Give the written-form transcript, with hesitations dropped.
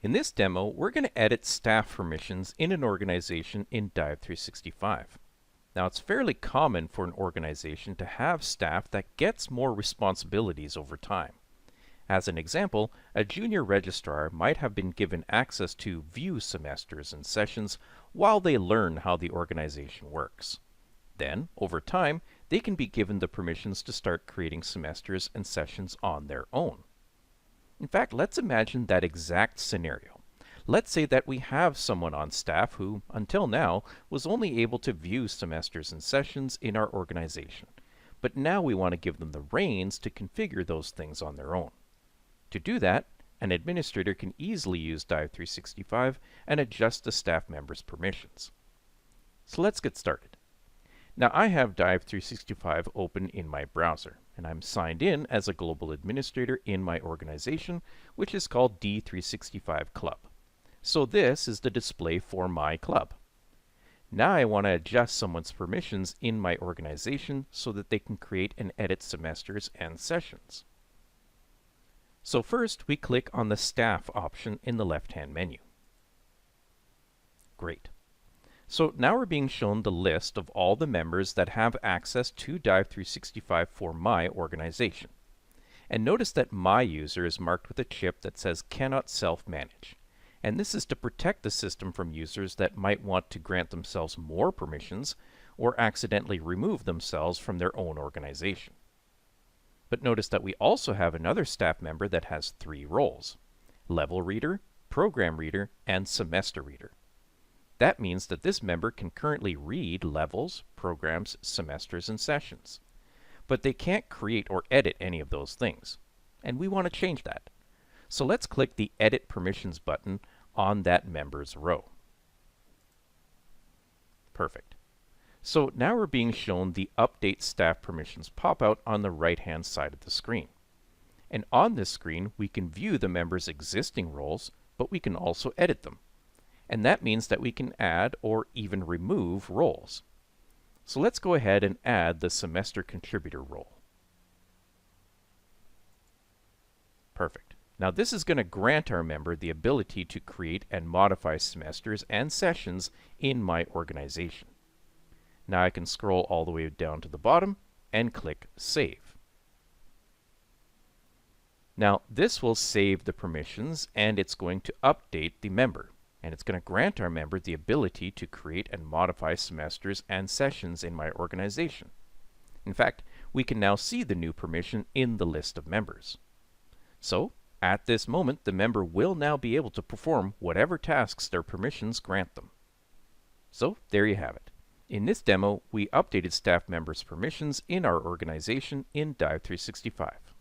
In this demo, we're going to edit staff permissions in an organization in Dive 365. Now, it's fairly common for an organization to have staff that gets more responsibilities over time. As an example, a junior registrar might have been given access to view semesters and sessions while they learn how the organization works. Then, over time, they can be given the permissions to start creating semesters and sessions on their own. In fact, let's imagine that exact scenario. Let's say that we have someone on staff who, until now, was only able to view semesters and sessions in our organization. But now we want to give them the reins to configure those things on their own. To do that, an administrator can easily use Dive 365 and adjust a staff member's permissions. So let's get started. Now I have Dive 365 open in my browser, and I'm signed in as a global administrator in my organization, which is called D365 Club. So this is the display for my club. Now I want to adjust someone's permissions in my organization so that they can create and edit semesters and sessions. So first, we click on the Staff option in the left-hand menu. Great. So now we're being shown the list of all the members that have access to Dive 365 for my organization. And notice that my user is marked with a chip that says cannot self-manage. And this is to protect the system from users that might want to grant themselves more permissions or accidentally remove themselves from their own organization. But notice that we also have another staff member that has 3 roles: Level Reader, Program Reader, and Semester Reader. That means that this member can currently read levels, programs, semesters, and sessions. But they can't create or edit any of those things. And we want to change that. So let's click the Edit Permissions button on that member's row. Perfect. So now we're being shown the Update Staff Permissions pop-out on the right-hand side of the screen. And on this screen, we can view the member's existing roles, but we can also edit them. And that means that we can add or even remove roles. So let's go ahead and add the Semester Contributor role. Perfect. Now this is going to grant our member the ability to create and modify semesters and sessions in my organization. Now I can scroll all the way down to the bottom and click Save. Now this will save the permissions, and it's going to update the member. And it's going to grant our member the ability to create and modify semesters and sessions in my organization. In fact, we can now see the new permission in the list of members. So, at this moment, the member will now be able to perform whatever tasks their permissions grant them. So, there you have it. In this demo, we updated staff members' permissions in our organization in Dive 365.